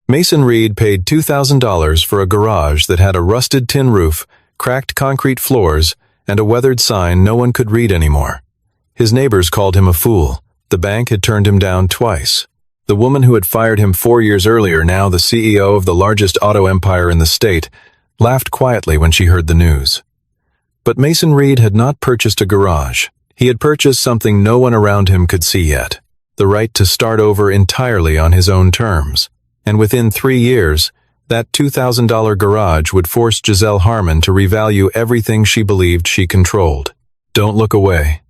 Mason Reed paid $2,000 for a garage that had a rusted tin roof, cracked concrete floors, and a weathered sign no one could read anymore. His neighbors called him a fool. The bank had turned him down twice. The woman who had fired him 4 years earlier, now the CEO of the largest auto empire in the state, laughed quietly when she heard the news. But Mason Reed had not purchased a garage. He had purchased something no one around him could see yet: the right to start over entirely on his own terms. And within 3 years, that $2,000 garage would force Giselle Harmon to revalue everything she believed she controlled. Don't look away.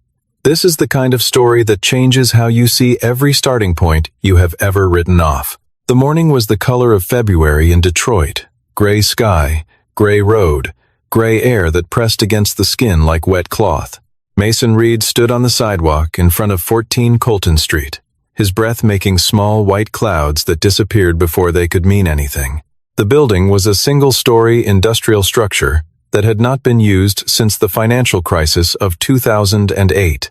This is the kind of story that changes how you see every starting point you have ever written off. The morning was the color of February in Detroit. Gray sky, gray road, gray air that pressed against the skin like wet cloth. Mason Reed stood on the sidewalk in front of 14 Colton Street, his breath making small white clouds that disappeared before they could mean anything. The building was a single-story industrial structure that had not been used since the financial crisis of 2008.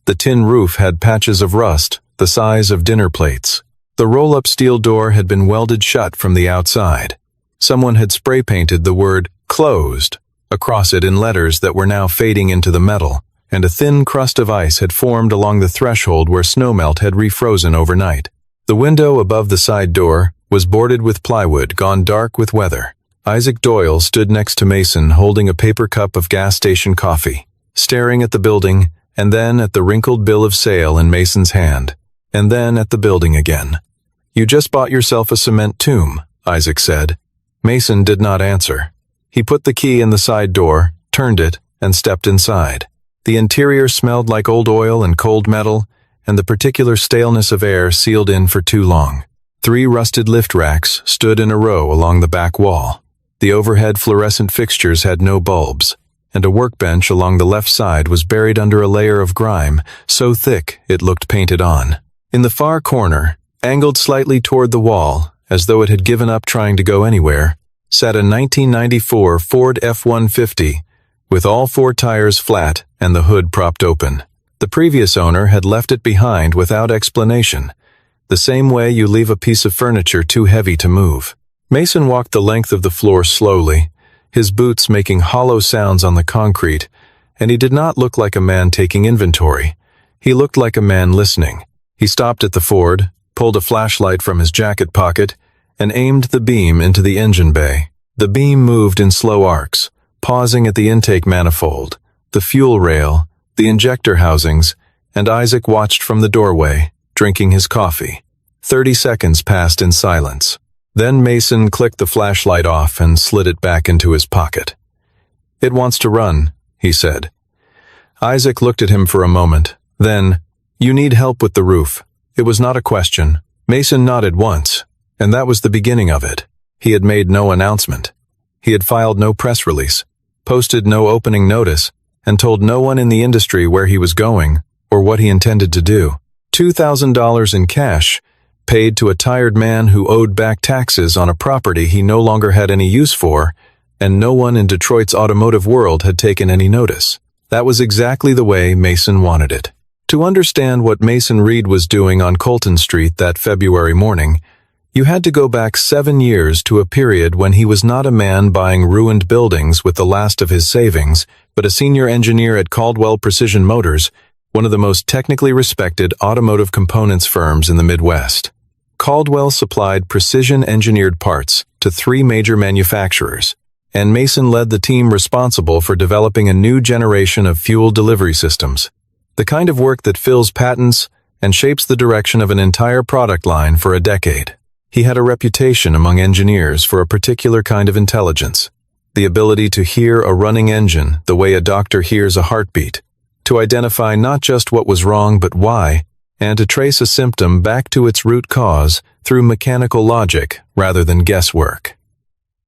The tin roof had patches of rust the size of dinner plates. The roll-up steel door had been welded shut from the outside. Someone had spray-painted the word "closed" across it in letters that were now fading into the metal, and a thin crust of ice had formed along the threshold where snowmelt had refrozen overnight. The window above the side door was boarded with plywood gone dark with weather. Isaac Doyle stood next to Mason holding a paper cup of gas station coffee, staring at the building and then at the wrinkled bill of sale in Mason's hand, and then at the building again. "You just bought yourself a cement tomb," Isaac said. Mason did not answer. He put the key in the side door, turned it, and stepped inside. The interior smelled like old oil and cold metal, and the particular staleness of air sealed in for too long. 3 rusted lift racks stood in a row along the back wall. The overhead fluorescent fixtures had no bulbs, and a workbench along the left side was buried under a layer of grime so thick it looked painted on. In the far corner, angled slightly toward the wall, as though it had given up trying to go anywhere, sat a 1994 Ford F-150 with all 4 tires flat and the hood propped open. The previous owner had left it behind without explanation, the same way you leave a piece of furniture too heavy to move. Mason walked the length of the floor slowly, his boots making hollow sounds on the concrete, and he did not look like a man taking inventory. He looked like a man listening. He stopped at the Ford, pulled a flashlight from his jacket pocket, and aimed the beam into the engine bay. The beam moved in slow arcs, pausing at the intake manifold, the fuel rail, the injector housings, and Isaac watched from the doorway, drinking his coffee. 30 seconds passed in silence. Then Mason clicked the flashlight off and slid it back into his pocket. "It wants to run," he said. Isaac looked at him for a moment. Then, "You need help with the roof." It was not a question. Mason nodded once, and that was the beginning of it. He had made no announcement. He had filed no press release, posted no opening notice, and told no one in the industry where he was going or what he intended to do. $2,000 in cash, paid to a tired man who owed back taxes on a property he no longer had any use for, and no one in Detroit's automotive world had taken any notice. That was exactly the way Mason wanted it. To understand what Mason Reed was doing on Colton Street that February morning, you had to go back 7 years to a period when he was not a man buying ruined buildings with the last of his savings, but a senior engineer at Caldwell Precision Motors, one of the most technically respected automotive components firms in the Midwest. Caldwell supplied precision-engineered parts to 3 major manufacturers, and Mason led the team responsible for developing a new generation of fuel delivery systems, the kind of work that fills patents and shapes the direction of an entire product line for a decade. He had a reputation among engineers for a particular kind of intelligence, the ability to hear a running engine the way a doctor hears a heartbeat, to identify not just what was wrong but why, and to trace a symptom back to its root cause through mechanical logic rather than guesswork.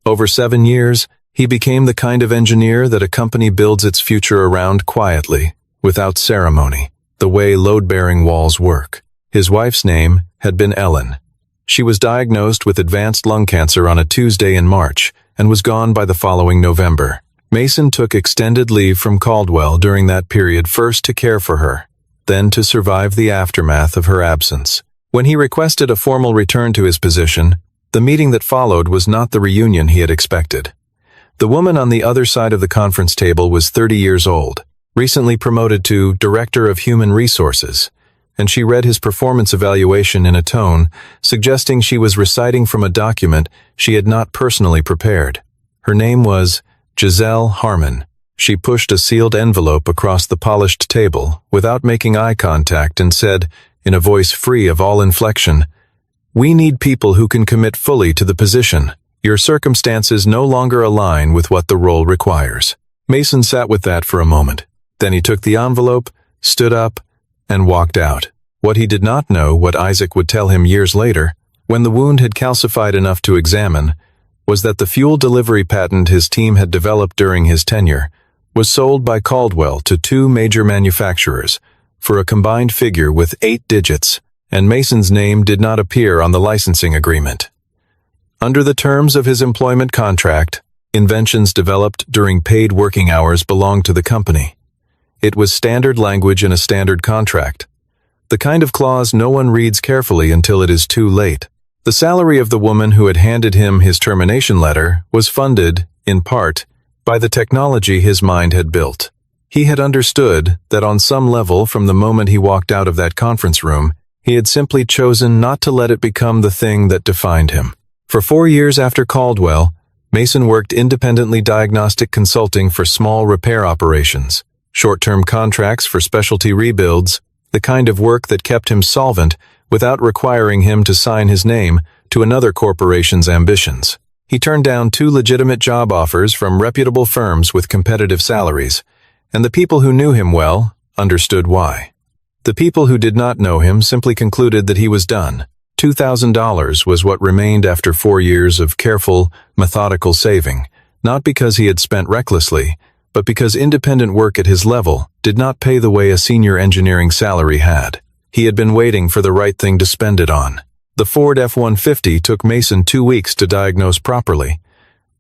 Over 7 years, he became the kind of engineer that a company builds its future around quietly, without ceremony, the way load-bearing walls work. His wife's name had been Ellen. She was diagnosed with advanced lung cancer on a Tuesday in March and was gone by the following November. Mason took extended leave from Caldwell during that period, first to care for her, then to survive the aftermath of her absence. When he requested a formal return to his position, The meeting that followed was not the reunion he had expected. The woman on the other side of the conference table was 30 years old, recently promoted to Director of Human Resources, and she read his performance evaluation in a tone suggesting she was reciting from a document she had not personally prepared. Her name was Giselle Harmon. She pushed a sealed envelope across the polished table without making eye contact and said, in a voice free of all inflection, "We need people who can commit fully to the position. Your circumstances no longer align with what the role requires." Mason sat with that for a moment. Then he took the envelope, stood up, and walked out. What he did not know, what Isaac would tell him years later, when the wound had calcified enough to examine, was that the fuel delivery patent his team had developed during his tenure was sold by Caldwell to 2 major manufacturers for a combined figure with 8 digits, and Mason's name did not appear on the licensing agreement. Under the terms of his employment contract, inventions developed during paid working hours belonged to the company. It was standard language in a standard contract, the kind of clause no one reads carefully until it is too late. The salary of the woman who had handed him his termination letter was funded, in part, by the technology his mind had built. He had understood that on some level from the moment he walked out of that conference room, he had simply chosen not to let it become the thing that defined him. For 4 years after Caldwell, Mason worked independently diagnostic consulting for small repair operations, short-term contracts for specialty rebuilds, the kind of work that kept him solvent without requiring him to sign his name to another corporation's ambitions. He turned down 2 legitimate job offers from reputable firms with competitive salaries, and the people who knew him well understood why. The people who did not know him simply concluded that he was done. $2,000 was what remained after 4 years of careful, methodical saving, not because he had spent recklessly, but because independent work at his level did not pay the way a senior engineering salary had. He had been waiting for the right thing to spend it on. The Ford F-150 took Mason 2 weeks to diagnose properly.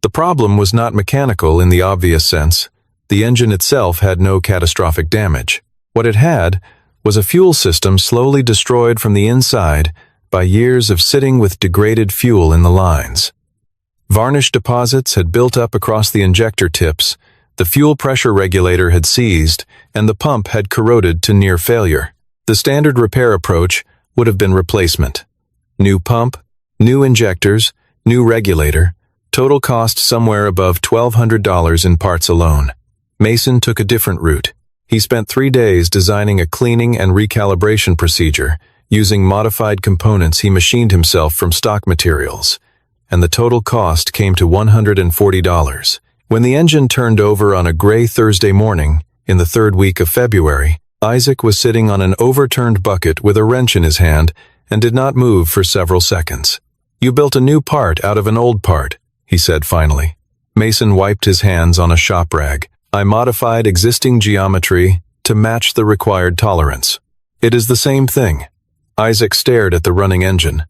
The problem was not mechanical in the obvious sense. The engine itself had no catastrophic damage. What it had was a fuel system slowly destroyed from the inside by years of sitting with degraded fuel in the lines. Varnish deposits had built up across the injector tips, the fuel pressure regulator had seized, and the pump had corroded to near failure. The standard repair approach would have been replacement. New pump, new injectors, new regulator, total cost somewhere above $1,200 in parts alone. Mason took a different route. He spent 3 days designing a cleaning and recalibration procedure, using modified components he machined himself from stock materials, and the total cost came to $140. When the engine turned over on a gray Thursday morning, in the 3rd week of February, Isaac was sitting on an overturned bucket with a wrench in his hand and did not move for several seconds. "You built a new part out of an old part," he said finally. Mason wiped his hands on a shop rag. "I modified existing geometry to match the required tolerance." "It is the same thing." Isaac stared at the running engine.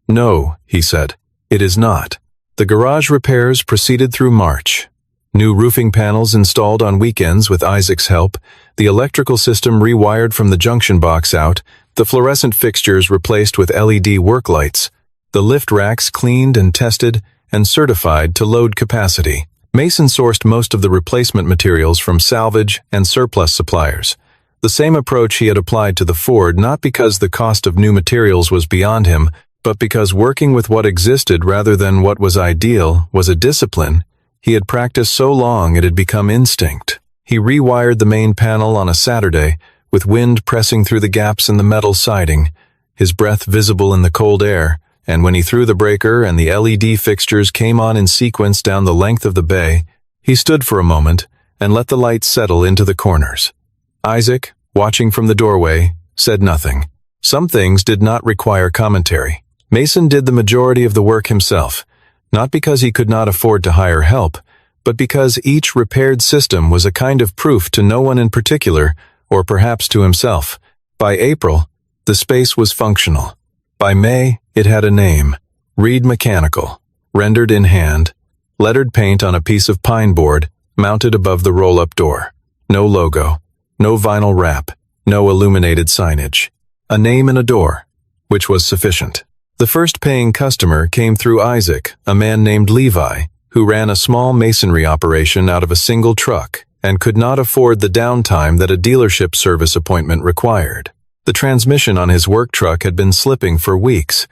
"No," he said, "it is not." The garage repairs proceeded through March. New roofing panels installed on weekends with Isaac's help, the electrical system rewired from the junction box out, the fluorescent fixtures replaced with LED work lights, the lift racks cleaned and tested and certified to load capacity. Mason sourced most of the replacement materials from salvage and surplus suppliers. The same approach he had applied to the Ford, not because the cost of new materials was beyond him, but because working with what existed rather than what was ideal was a discipline he had practiced so long it had become instinct. He rewired the main panel on a Saturday, with wind pressing through the gaps in the metal siding, his breath visible in the cold air, and when he threw the breaker and the LED fixtures came on in sequence down the length of the bay, he stood for a moment and let the light settle into the corners. Isaac, watching from the doorway, said nothing. Some things did not require commentary. Mason did the majority of the work himself, not because he could not afford to hire help, but because each repaired system was a kind of proof to no one in particular, or perhaps to himself. By April, the space was functional. By May, it had a name, Reed Mechanical, rendered in hand, lettered paint on a piece of pine board, mounted above the roll-up door. No logo, no vinyl wrap, no illuminated signage. A name and a door, which was sufficient. The first paying customer came through Isaac, a man named Levi, who ran a small masonry operation out of a single truck and could not afford the downtime that a dealership service appointment required. The transmission on his work truck had been slipping for weeks,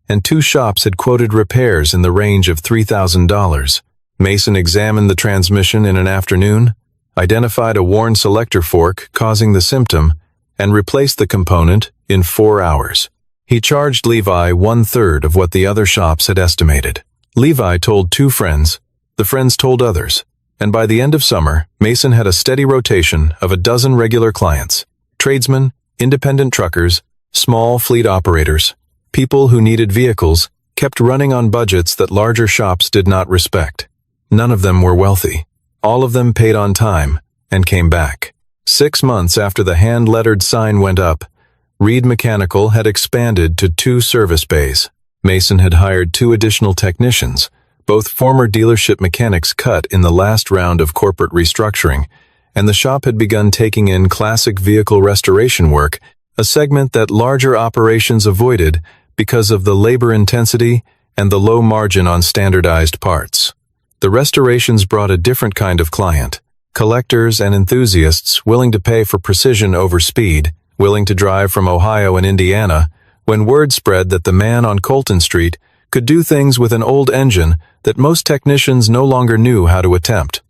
and 2 shops had quoted repairs in the range of $3,000. Mason examined the transmission in an afternoon, identified a worn selector fork causing the symptom, and replaced the component in 4 hours. He charged Levi 1/3 of what the other shops had estimated. Levi told 2 friends, the friends told others, and by the end of summer, Mason had a steady rotation of a dozen regular clients: tradesmen, independent truckers, small fleet operators. People who needed vehicles kept running on budgets that larger shops did not respect. None of them were wealthy. All of them paid on time and came back. 6 months after the hand-lettered sign went up, Reed Mechanical had expanded to 2 service bays. Mason had hired 2 additional technicians, both former dealership mechanics cut in the last round of corporate restructuring, and the shop had begun taking in classic vehicle restoration work, a segment that larger operations avoided because of the labor intensity and the low margin on standardized parts. The restorations brought a different kind of client: collectors and enthusiasts willing to pay for precision over speed, willing to drive from Ohio and Indiana, when word spread that the man on Colton Street could do things with an old engine that most technicians no longer knew how to attempt.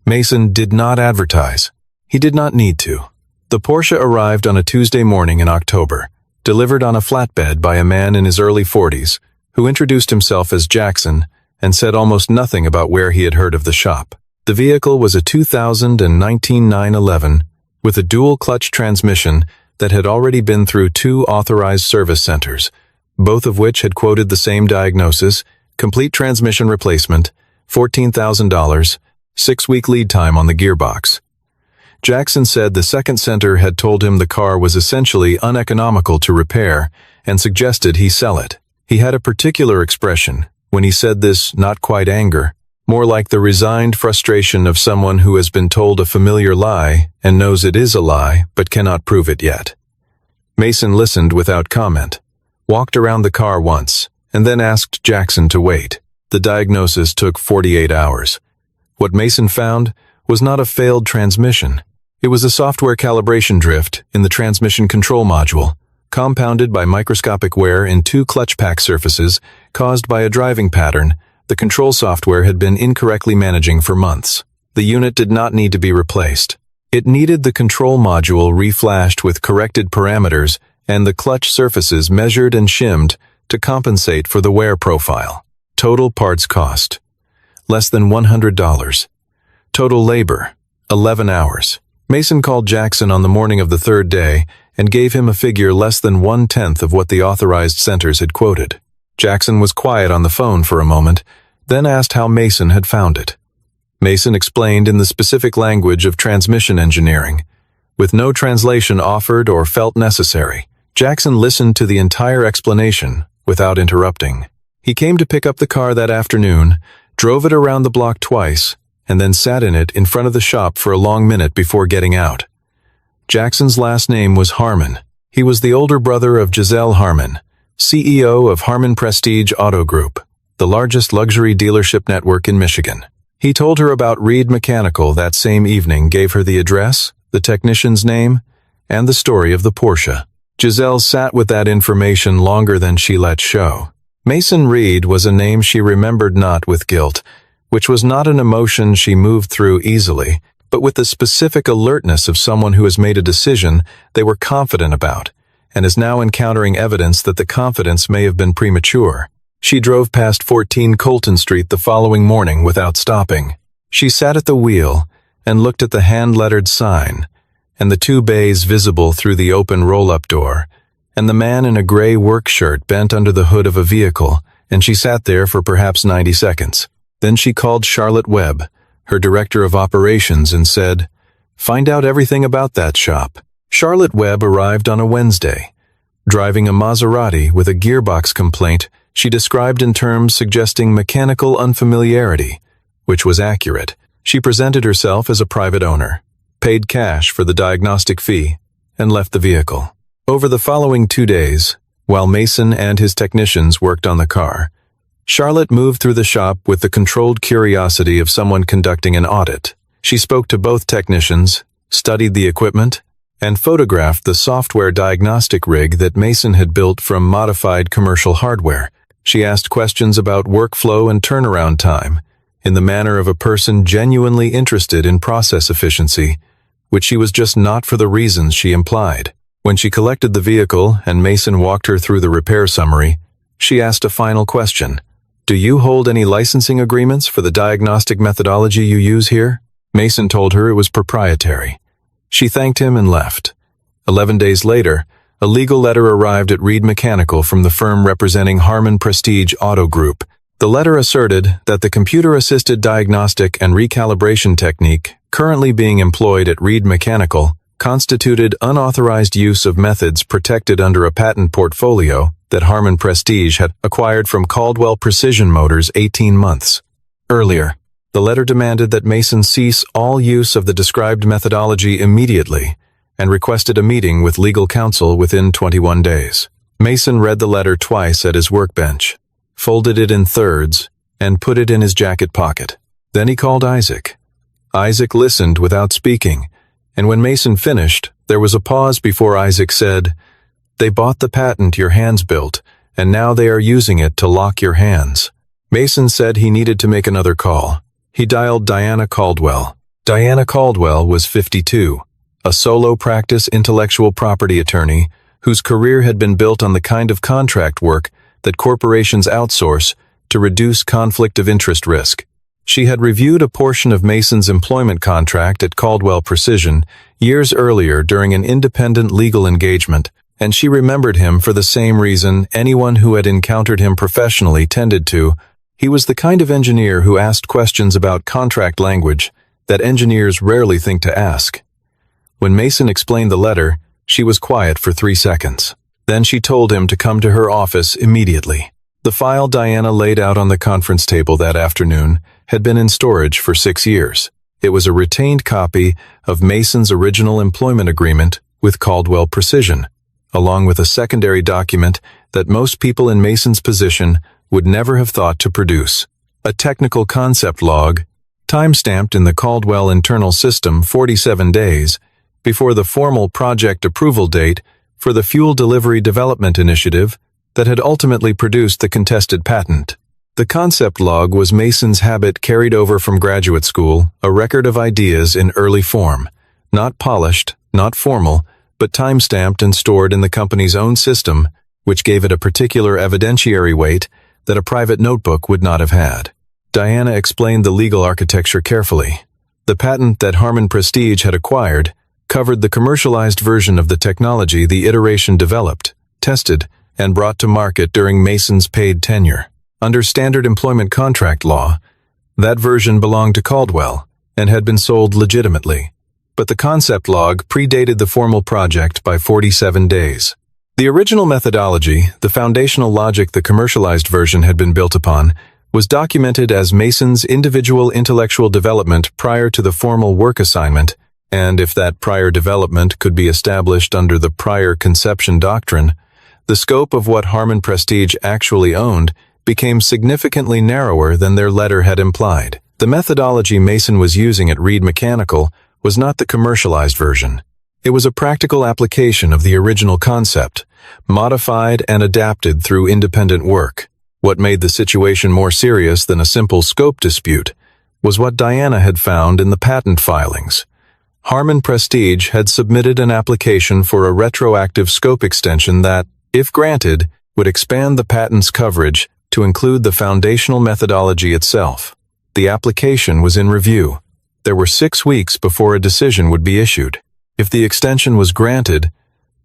Mason did not advertise. He did not need to. The Porsche arrived on a Tuesday morning in October, delivered on a flatbed by a man in his early 40s, who introduced himself as Jackson and said almost nothing about where he had heard of the shop. The vehicle was a 2019 911 with a dual-clutch transmission that had already been through 2 authorized service centers, both of which had quoted the same diagnosis: complete transmission replacement, $14,000, 6-week lead time on the gearbox. Jackson said the second center had told him the car was essentially uneconomical to repair and suggested he sell it. He had a particular expression when he said this, not quite anger, more like the resigned frustration of someone who has been told a familiar lie and knows it is a lie but cannot prove it yet. Mason listened without comment, walked around the car once, and then asked Jackson to wait. The diagnosis took 48 hours. What Mason found was not a failed transmission. It was a software calibration drift in the transmission control module, compounded by microscopic wear in 2 clutch pack surfaces caused by a driving pattern the control software had been incorrectly managing for months. The unit did not need to be replaced. It needed the control module reflashed with corrected parameters and the clutch surfaces measured and shimmed to compensate for the wear profile. Total parts cost: less than $100. Total labor: 11 hours. Mason called Jackson on the morning of the 3rd day and gave him a figure less than 1/10 of what the authorized centers had quoted. Jackson was quiet on the phone for a moment, then asked how Mason had found it. Mason explained in the specific language of transmission engineering, with no translation offered or felt necessary. Jackson listened to the entire explanation without interrupting. He came to pick up the car that afternoon, drove it around the block twice, and then sat in it in front of the shop for a long minute before getting out. Jackson's last name was Harmon. He was the older brother of Giselle Harmon, CEO of Harmon Prestige Auto Group, the largest luxury dealership network in Michigan. He told her about Reed Mechanical that same evening, gave her the address, the technician's name, and the story of the Porsche. Giselle sat with that information longer than she let show. Mason Reed was a name she remembered not with guilt, which was not an emotion she moved through easily, but with the specific alertness of someone who has made a decision they were confident about, and is now encountering evidence that the confidence may have been premature. She drove past 14 Colton Street the following morning without stopping. She sat at the wheel and looked at the hand-lettered sign, and the 2 bays visible through the open roll-up door, and the man in a gray work shirt bent under the hood of a vehicle, and she sat there for perhaps 90 seconds. Then she called Charlotte Webb, her director of operations, and said, "Find out everything about that shop." Charlotte Webb arrived on a Wednesday. Driving a Maserati with a gearbox complaint she described in terms suggesting mechanical unfamiliarity, which was accurate. She presented herself as a private owner, paid cash for the diagnostic fee, and left the vehicle. Over the following 2 days, while Mason and his technicians worked on the car. Charlotte moved through the shop with the controlled curiosity of someone conducting an audit. She spoke to both technicians, studied the equipment, and photographed the software diagnostic rig that Mason had built from modified commercial hardware. She asked questions about workflow and turnaround time, in the manner of a person genuinely interested in process efficiency, which she was just not for the reasons she implied. When she collected the vehicle and Mason walked her through the repair summary, she asked a final question. "Do you hold any licensing agreements for the diagnostic methodology you use here?" Mason told her it was proprietary. She thanked him and left. 11 days later, a legal letter arrived at Reed Mechanical from the firm representing Harman Prestige Auto Group. The letter asserted that the computer-assisted diagnostic and recalibration technique currently being employed at Reed Mechanical constituted unauthorized use of methods protected under a patent portfolio that Harman Prestige had acquired from Caldwell Precision Motors 18 months earlier. The letter demanded that Mason cease all use of the described methodology immediately and requested a meeting with legal counsel within 21 days. Mason read the letter twice at his workbench, folded it in thirds, and put it in his jacket pocket. Then he called Isaac. Isaac listened without speaking, and when Mason finished, there was a pause before Isaac said, "They bought the patent your hands built, and now they are using it to lock your hands." Mason said he needed to make another call. He dialed Diana Caldwell. Diana Caldwell was 52, a solo practice intellectual property attorney whose career had been built on the kind of contract work that corporations outsource to reduce conflict of interest risk. She had reviewed a portion of Mason's employment contract at Caldwell Precision years earlier during an independent legal engagement, and she remembered him for the same reason anyone who had encountered him professionally tended to. He was the kind of engineer who asked questions about contract language that engineers rarely think to ask. When Mason explained the letter, she was quiet for 3 seconds. Then she told him to come to her office immediately. The file Diana laid out on the conference table that afternoon had been in storage for 6 years. It was a retained copy of Mason's original employment agreement with Caldwell Precision, along with a secondary document that most people in Mason's position would never have thought to produce. A technical concept log, time-stamped in the Caldwell internal system 47 days before the formal project approval date for the Fuel Delivery Development Initiative that had ultimately produced the contested patent. The concept log was Mason's habit carried over from graduate school, a record of ideas in early form, not polished, not formal, but time-stamped and stored in the company's own system, which gave it a particular evidentiary weight that a private notebook would not have had. Diana explained the legal architecture carefully. The patent that Harman Prestige had acquired covered the commercialized version of the technology the iteration developed, tested, and brought to market during Mason's paid tenure. Under standard employment contract law, that version belonged to Caldwell and had been sold legitimately. But the concept log predated the formal project by 47 days. The original methodology, the foundational logic the commercialized version had been built upon, was documented as Mason's individual intellectual development prior to the formal work assignment, and if that prior development could be established under the prior conception doctrine, the scope of what Harman Prestige actually owned became significantly narrower than their letter had implied. The methodology Mason was using at Reed Mechanical was not the commercialized version. It was a practical application of the original concept, modified and adapted through independent work. What made the situation more serious than a simple scope dispute was what Diana had found in the patent filings. Harman Prestige had submitted an application for a retroactive scope extension that, if granted, would expand the patent's coverage to include the foundational methodology itself. The application was in review. There were 6 weeks before a decision would be issued. If the extension was granted,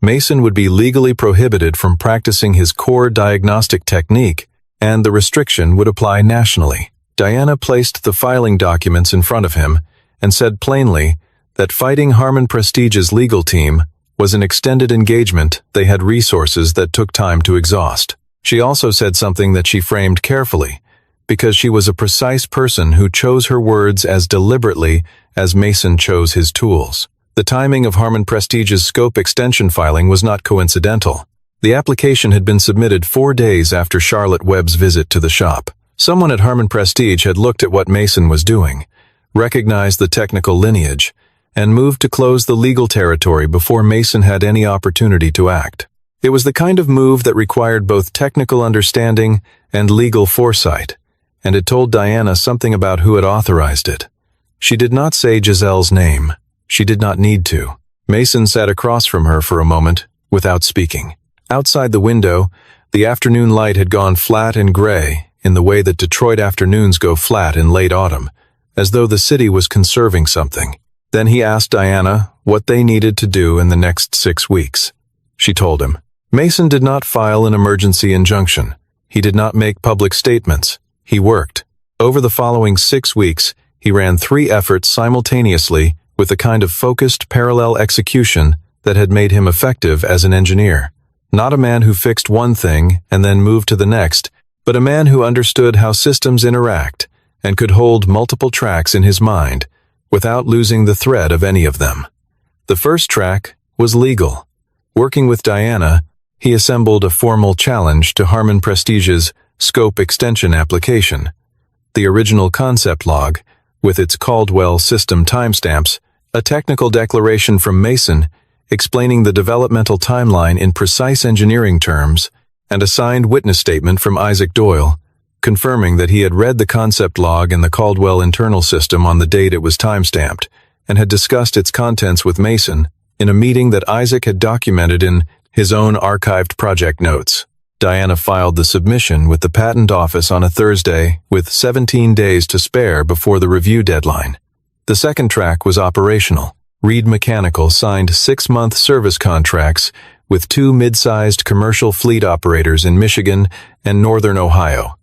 Mason would be legally prohibited from practicing his core diagnostic technique, and the restriction would apply nationally. Diana placed the filing documents in front of him and said plainly that fighting Harman Prestige's legal team was an extended engagement. They had resources that took time to exhaust. She also said something that she framed carefully, because she was a precise person who chose her words as deliberately as Mason chose his tools. The timing of Harman Prestige's scope extension filing was not coincidental. The application had been submitted 4 days after Charlotte Webb's visit to the shop. Someone at Harmon Prestige had looked at what Mason was doing, recognized the technical lineage, and moved to close the legal territory before Mason had any opportunity to act. It was the kind of move that required both technical understanding and legal foresight, and it told Diana something about who had authorized it. She did not say Giselle's name. She did not need to. Mason sat across from her for a moment, without speaking. Outside the window, the afternoon light had gone flat and gray in the way that Detroit afternoons go flat in late autumn, as though the city was conserving something. Then he asked Diana what they needed to do in the next 6 weeks. She told him. Mason did not file an emergency injunction. He did not make public statements. He worked. Over the following 6 weeks, he ran 3 efforts simultaneously with a kind of focused parallel execution that had made him effective as an engineer. Not a man who fixed one thing and then moved to the next, but a man who understood how systems interact and could hold multiple tracks in his mind without losing the thread of any of them. The first track was legal. Working with Diana, he assembled a formal challenge to Harmon Prestige's scope extension application. The original concept log, with its Caldwell system timestamps, a technical declaration from Mason explaining the developmental timeline in precise engineering terms, and a signed witness statement from Isaac Doyle, confirming that he had read the concept log in the Caldwell internal system on the date it was timestamped, and had discussed its contents with Mason in a meeting that Isaac had documented in his own archived project notes. Diana filed the submission with the patent office on a Thursday with 17 days to spare before the review deadline. The second track was operational. Reed Mechanical signed 6-month service contracts with 2 mid-sized commercial fleet operators in Michigan and northern Ohio,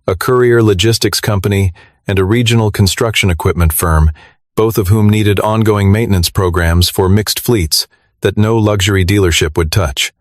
a courier logistics company and a regional construction equipment firm, both of whom needed ongoing maintenance programs for mixed fleets that no luxury dealership would touch.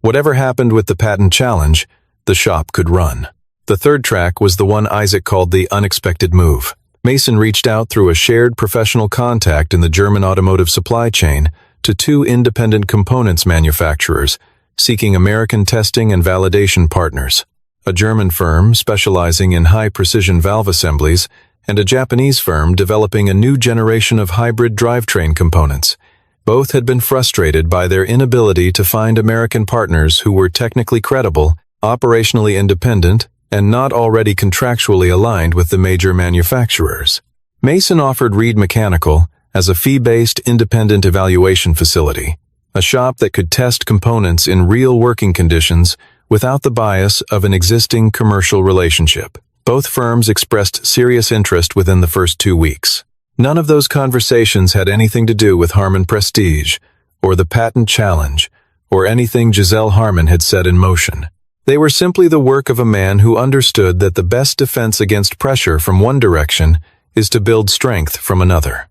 Whatever happened with the patent challenge, the shop could run. The third track was the one Isaac called the unexpected move. Mason reached out through a shared professional contact in the German automotive supply chain to 2 independent components manufacturers seeking American testing and validation partners, a German firm specializing in high-precision valve assemblies and a Japanese firm developing a new generation of hybrid drivetrain components. Both had been frustrated by their inability to find American partners who were technically credible, operationally independent, and not already contractually aligned with the major manufacturers. Mason offered Reed Mechanical as a fee-based independent evaluation facility, a shop that could test components in real working conditions without the bias of an existing commercial relationship. Both firms expressed serious interest within the first 2 weeks. None of those conversations had anything to do with Harmon Prestige, or the patent challenge, or anything Giselle Harmon had set in motion. They were simply the work of a man who understood that the best defense against pressure from one direction is to build strength from another.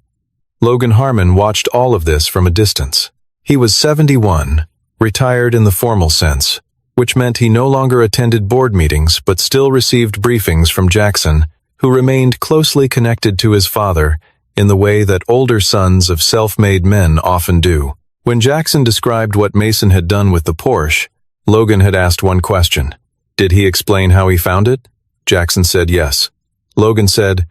Logan Harmon watched all of this from a distance. He was 71, retired in the formal sense, which meant he no longer attended board meetings but still received briefings from Jackson, who remained closely connected to his father in the way that older sons of self-made men often do. When Jackson described what Mason had done with the Porsche, Logan had asked one question. Did he explain how he found it? Jackson said yes. Logan said,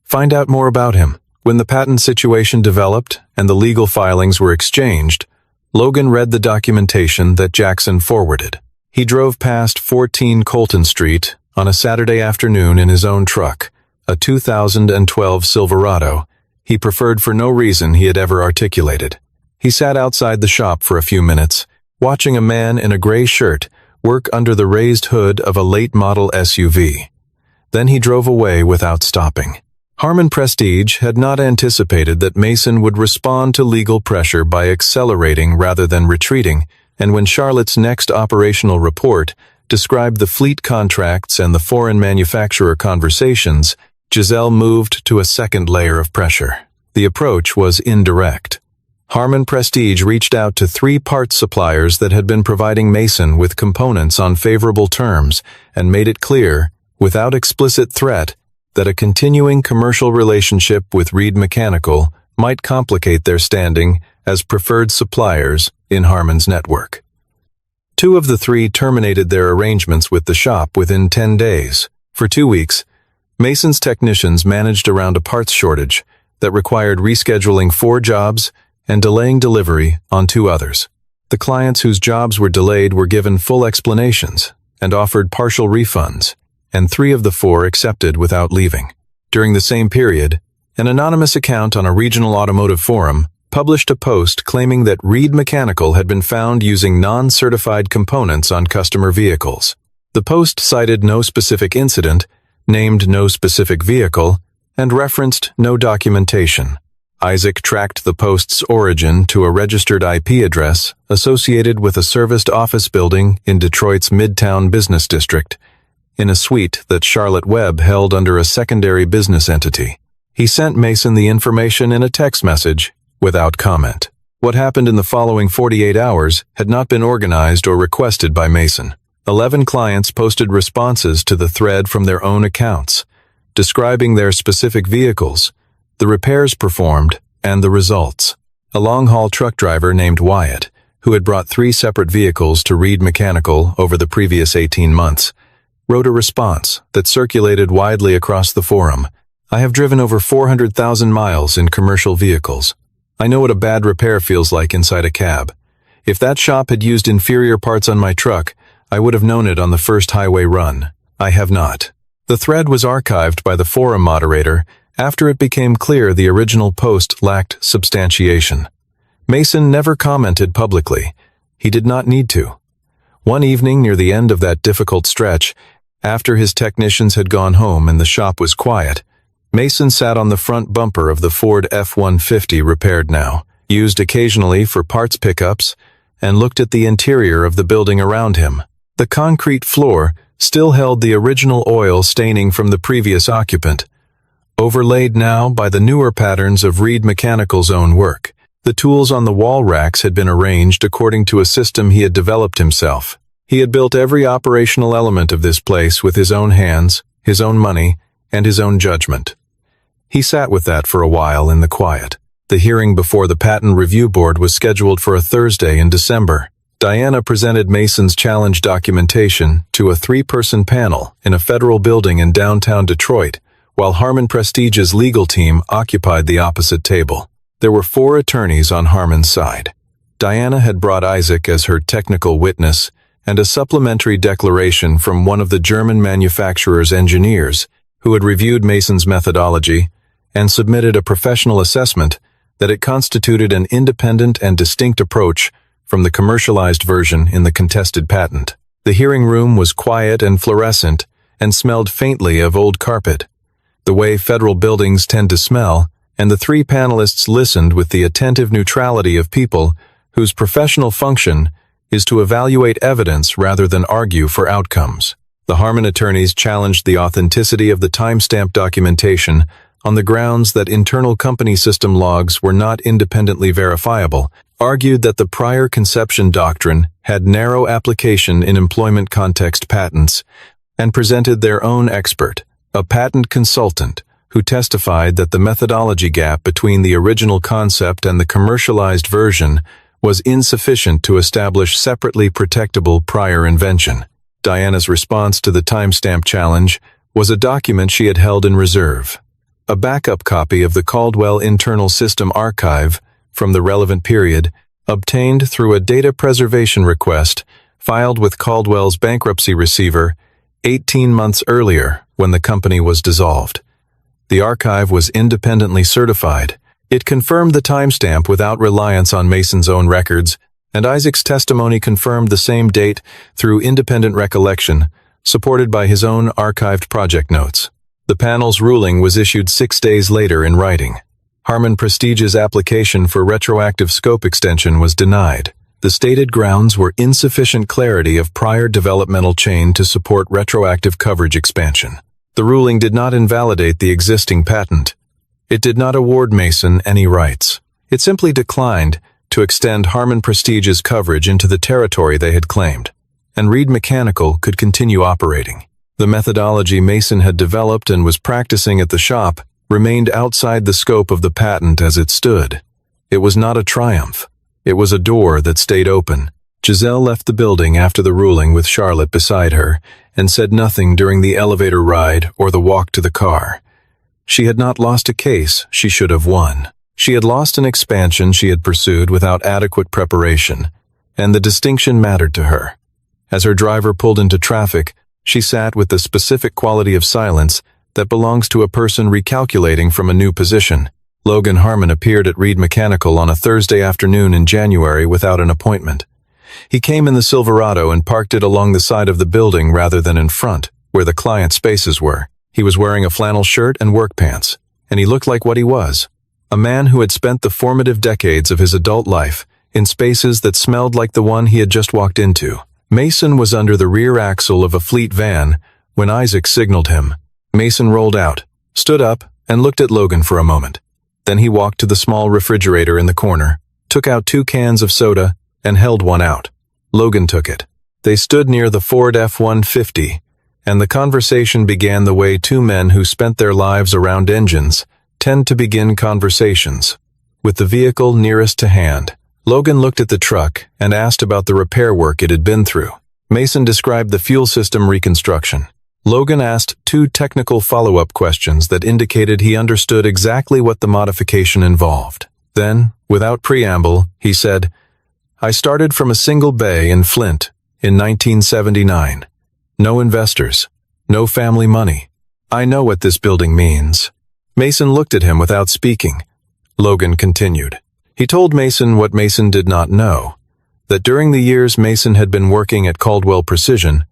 "Find out more about him." When the patent situation developed and the legal filings were exchanged, Logan read the documentation that Jackson forwarded. He drove past 14 Colton Street on a Saturday afternoon in his own truck, a 2012 Silverado he preferred for no reason he had ever articulated. He sat outside the shop for a few minutes, watching a man in a gray shirt work under the raised hood of a late-model SUV. Then he drove away without stopping. Harmon Prestige had not anticipated that Mason would respond to legal pressure by accelerating rather than retreating, and when Charlotte's next operational report described the fleet contracts and the foreign manufacturer conversations, Giselle moved to a second layer of pressure. The approach was indirect. Harmon Prestige reached out to 3 parts suppliers that had been providing Mason with components on favorable terms and made it clear, without explicit threat, that a continuing commercial relationship with Reed Mechanical might complicate their standing as preferred suppliers in Harmon's network. Two of the three terminated their arrangements with the shop within 10 days. For 2 weeks, Mason's technicians managed around a parts shortage that required rescheduling 4 jobs and delaying delivery on 2 others. The clients whose jobs were delayed were given full explanations and offered partial refunds, and 3 of the 4 accepted without leaving. During the same period, an anonymous account on a regional automotive forum published a post claiming that Reed Mechanical had been found using non-certified components on customer vehicles. The post cited no specific incident, named no specific vehicle, and referenced no documentation. Isaac tracked the post's origin to a registered IP address associated with a serviced office building in Detroit's Midtown Business District, in a suite that Charlotte Webb held under a secondary business entity. He sent Mason the information in a text message, without comment. What happened in the following 48 hours had not been organized or requested by Mason. 11 clients posted responses to the thread from their own accounts, describing their specific vehicles, the repairs performed, and the results. A long-haul truck driver named Wyatt, who had brought 3 separate vehicles to Reed Mechanical over the previous 18 months, wrote a response that circulated widely across the forum. "I have driven over 400,000 miles in commercial vehicles. I know what a bad repair feels like inside a cab. If that shop had used inferior parts on my truck, I would have known it on the first highway run. I have not." The thread was archived by the forum moderator after it became clear the original post lacked substantiation. Mason never commented publicly. He did not need to. One evening near the end of that difficult stretch, after his technicians had gone home and the shop was quiet, Mason sat on the front bumper of the Ford F-150 repaired now, used occasionally for parts pickups, and looked at the interior of the building around him. The concrete floor still held the original oil staining from the previous occupant, overlaid now by the newer patterns of Reed Mechanical's own work. The tools on the wall racks had been arranged according to a system he had developed himself. He had built every operational element of this place with his own hands, his own money, and his own judgment. He sat with that for a while in the quiet. The hearing before the Patent Review Board was scheduled for a Thursday in December. Diana presented Mason's challenge documentation to a 3-person panel in a federal building in downtown Detroit, while Harmon Prestige's legal team occupied the opposite table. There were 4 attorneys on Harmon's side. Diana had brought Isaac as her technical witness and a supplementary declaration from one of the German manufacturer's engineers who had reviewed Mason's methodology and submitted a professional assessment that it constituted an independent and distinct approach from the commercialized version in the contested patent. The hearing room was quiet and fluorescent and smelled faintly of old carpet, the way federal buildings tend to smell, and the 3 panelists listened with the attentive neutrality of people whose professional function is to evaluate evidence rather than argue for outcomes. The Harmon attorneys challenged the authenticity of the timestamp documentation on the grounds that internal company system logs were not independently verifiable, argued that the prior conception doctrine had narrow application in employment context patents, and presented their own expert, a patent consultant, who testified that the methodology gap between the original concept and the commercialized version was insufficient to establish separately protectable prior invention. Diana's response to the timestamp challenge was a document she had held in reserve, a backup copy of the Caldwell Internal System Archive from the relevant period, obtained through a data preservation request filed with Caldwell's bankruptcy receiver 18 months earlier when the company was dissolved. The archive was independently certified. It confirmed the timestamp without reliance on Mason's own records, and Isaac's testimony confirmed the same date through independent recollection, supported by his own archived project notes. The panel's ruling was issued 6 days later in writing. Harmon Prestige's application for retroactive scope extension was denied. The stated grounds were insufficient clarity of prior developmental chain to support retroactive coverage expansion. The ruling did not invalidate the existing patent. It did not award Mason any rights. It simply declined to extend Harmon Prestige's coverage into the territory they had claimed, and Reed Mechanical could continue operating. The methodology Mason had developed and was practicing at the shop remained outside the scope of the patent as it stood. It was not a triumph. It was a door that stayed open. Giselle left the building after the ruling with Charlotte beside her and said nothing during the elevator ride or the walk to the car. She had not lost a case she should have won. She had lost an expansion she had pursued without adequate preparation, and the distinction mattered to her. As her driver pulled into traffic, she sat with the specific quality of silence that belongs to a person recalculating from a new position. Logan Harmon appeared at Reed Mechanical on a Thursday afternoon in January without an appointment. He came in the Silverado and parked it along the side of the building rather than in front, where the client spaces were. He was wearing a flannel shirt and work pants, and he looked like what he was, a man who had spent the formative decades of his adult life in spaces that smelled like the one he had just walked into. Mason was under the rear axle of a fleet van when Isaac signaled him. Mason rolled out, stood up, and looked at Logan for a moment. Then he walked to the small refrigerator in the corner, took out 2 cans of soda, and held one out. Logan took it. They stood near the Ford F-150, and the conversation began the way two men who spent their lives around engines tend to begin conversations. With the vehicle nearest to hand, Logan looked at the truck and asked about the repair work it had been through. Mason described the fuel system reconstruction. Logan asked 2 technical follow-up questions that indicated he understood exactly what the modification involved. Then, without preamble, he said, "I started from a single bay in Flint in 1979. No investors, no family money. I know what this building means." Mason looked at him without speaking. Logan continued. He told Mason what Mason did not know, that during the years Mason had been working at Caldwell Precision,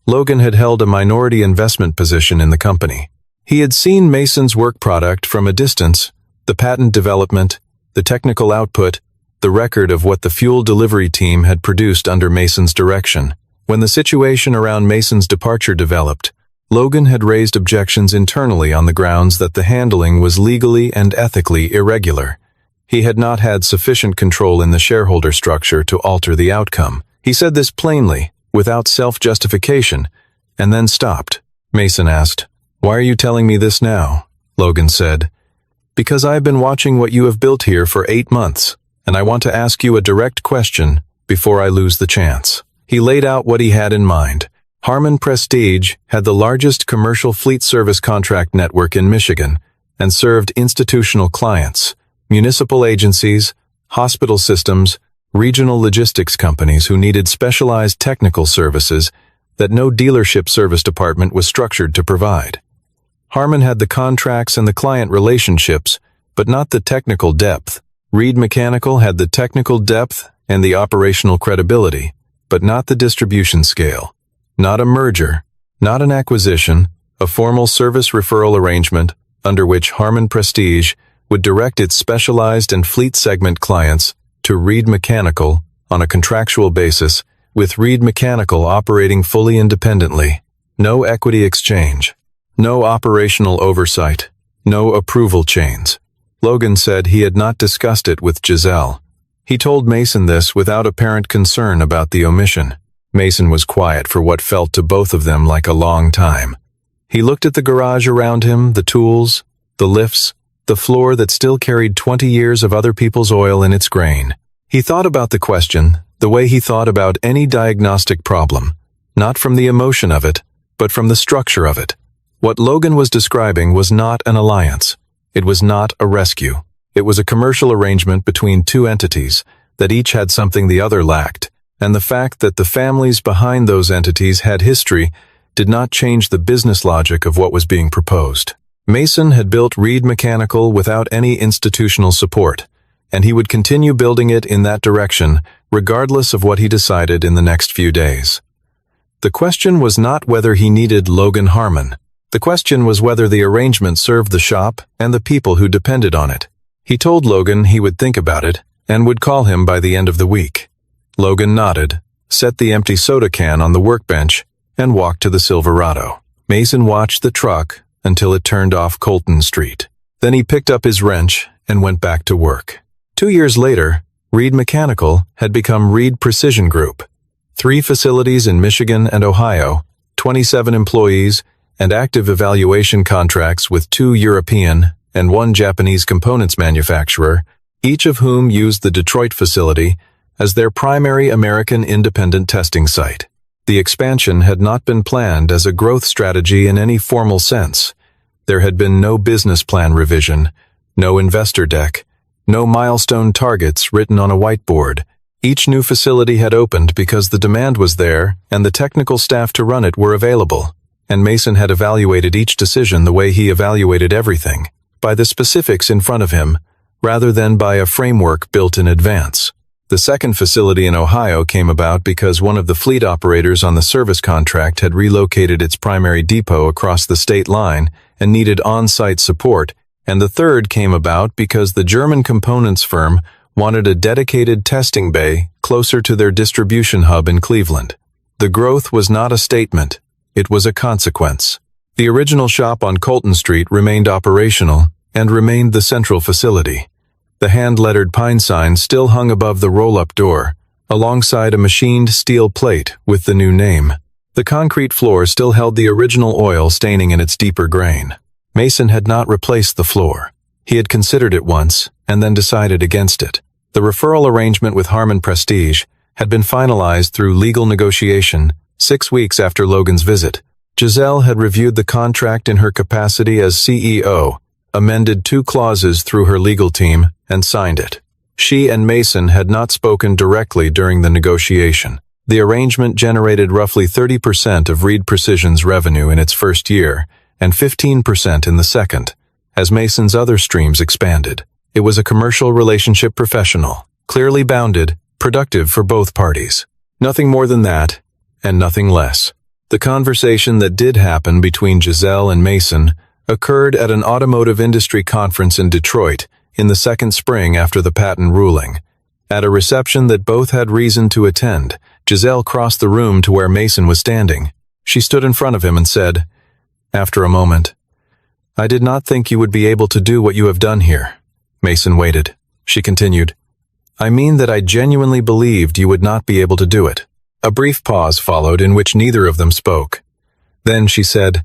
Logan had held a minority investment position in the company. He had seen Mason's work product from a distance, the patent development, the technical output, the record of what the fuel delivery team had produced under Mason's direction. When the situation around Mason's departure developed, Logan had raised objections internally on the grounds that the handling was legally and ethically irregular. He had not had sufficient control in the shareholder structure to alter the outcome. He said this plainly, without self-justification, and then stopped. Mason asked, "Why are you telling me this now?" Logan said, "Because I have been watching what you have built here for 8 months, and I want to ask you a direct question before I lose the chance." He laid out what he had in mind. Harmon Prestige had the largest commercial fleet service contract network in Michigan and served institutional clients, municipal agencies, hospital systems, regional logistics companies who needed specialized technical services that no dealership service department was structured to provide. Harmon had the contracts and the client relationships, but not the technical depth. Reed Mechanical had the technical depth and the operational credibility, but not the distribution scale. Not a merger, not an acquisition, a formal service referral arrangement under which Harmon Prestige would direct its specialized and fleet segment clients to Reed Mechanical on a contractual basis, with Reed Mechanical operating fully independently. No equity exchange, no operational oversight, no approval chains. Logan said he had not discussed it with Giselle. He told Mason this without apparent concern about the omission. Mason was quiet for what felt to both of them like a long time. He looked at the garage around him, the tools, the lifts, the floor that still carried 20 years of other people's oil in its grain. He thought about the question the way he thought about any diagnostic problem, not from the emotion of it, but from the structure of it. What Logan was describing was not an alliance. It was not a rescue. It was a commercial arrangement between 2 entities that each had something the other lacked, and the fact that the families behind those entities had history did not change the business logic of what was being proposed. Mason had built Reed Mechanical without any institutional support, and he would continue building it in that direction regardless of what he decided in the next few days. The question was not whether he needed Logan Harmon. The question was whether the arrangement served the shop and the people who depended on it. He told Logan he would think about it and would call him by the end of the week. Logan nodded, set the empty soda can on the workbench, and walked to the Silverado. Mason watched the truck until it turned off Colton Street. Then he picked up his wrench and went back to work. 2 years later, Reed Mechanical had become Reed Precision Group. 3 facilities in Michigan and Ohio, 27 employees, and active evaluation contracts with 2 European and 1 Japanese components manufacturer, each of whom used the Detroit facility as their primary American independent testing site. The expansion had not been planned as a growth strategy in any formal sense. There had been no business plan revision, no investor deck, no milestone targets written on a whiteboard. Each new facility had opened because the demand was there and the technical staff to run it were available, and Mason had evaluated each decision the way he evaluated everything, by the specifics in front of him, rather than by a framework built in advance. The second facility in Ohio came about because one of the fleet operators on the service contract had relocated its primary depot across the state line and needed on-site support, and the third came about because the German components firm wanted a dedicated testing bay closer to their distribution hub in Cleveland. The growth was not a statement, it was a consequence. The original shop on Colton Street remained operational and remained the central facility. The hand-lettered pine sign still hung above the roll-up door, alongside a machined steel plate with the new name. The concrete floor still held the original oil staining in its deeper grain. Mason had not replaced the floor. He had considered it once, and then decided against it. The referral arrangement with Harmon Prestige had been finalized through legal negotiation 6 weeks after Logan's visit. Giselle had reviewed the contract in her capacity as CEO, amended 2 clauses through her legal team, and signed it. She and Mason had not spoken directly during the negotiation. The arrangement generated roughly 30% of Reed Precision's revenue in its first year, and 15% in the second, as Mason's other streams expanded. It was a commercial relationship professional, clearly bounded, productive for both parties. Nothing more than that, and nothing less. The conversation that did happen between Giselle and Mason occurred at an automotive industry conference in Detroit in the second spring after the patent ruling. At a reception that both had reason to attend, Giselle crossed the room to where Mason was standing. She stood in front of him and said, after a moment, "I did not think you would be able to do what you have done here." Mason waited. She continued, "I mean that I genuinely believed you would not be able to do it." A brief pause followed in which neither of them spoke. Then she said,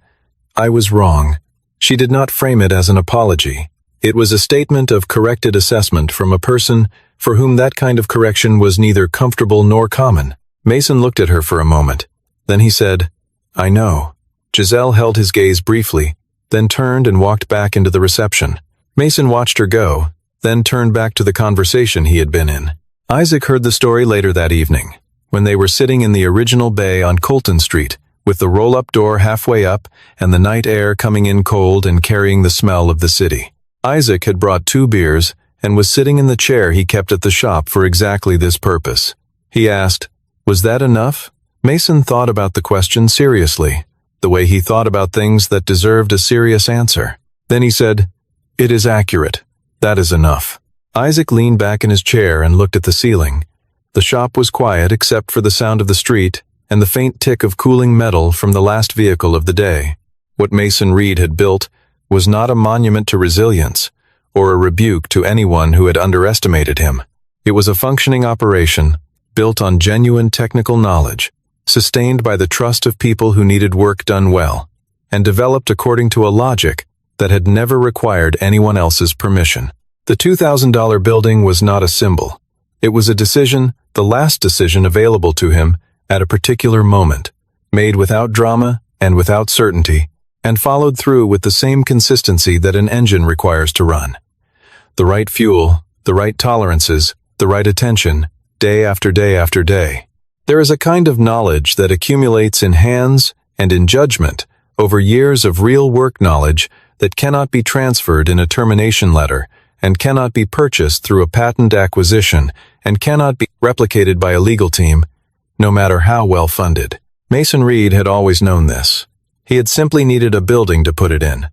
"I was wrong." She did not frame it as an apology. It was a statement of corrected assessment from a person for whom that kind of correction was neither comfortable nor common. Mason looked at her for a moment. Then he said, "I know." Giselle held his gaze briefly, then turned and walked back into the reception. Mason watched her go, then turned back to the conversation he had been in. Isaac heard the story later that evening, when they were sitting in the original bay on Colton Street, with the roll-up door halfway up and the night air coming in cold and carrying the smell of the city. Isaac had brought 2 beers and was sitting in the chair he kept at the shop for exactly this purpose. He asked, "Was that enough?" Mason thought about the question seriously, the way he thought about things that deserved a serious answer. Then he said, "It is accurate. That is enough." Isaac leaned back in his chair and looked at the ceiling. The shop was quiet except for the sound of the street and the faint tick of cooling metal from the last vehicle of the day. What Mason Reed had built was not a monument to resilience or a rebuke to anyone who had underestimated him. It was a functioning operation, built on genuine technical knowledge, sustained by the trust of people who needed work done well, and developed according to a logic that had never required anyone else's permission. The $2,000 building was not a symbol. It was a decision, the last decision available to him at a particular moment, made without drama and without certainty, and followed through with the same consistency that an engine requires to run. The right fuel, the right tolerances, the right attention, day after day after day. There is a kind of knowledge that accumulates in hands and in judgment over years of real work knowledge that cannot be transferred in a termination letter and cannot be purchased through a patent acquisition and cannot be replicated by a legal team, no matter how well funded. Mason Reed had always known this. He had simply needed a building to put it in.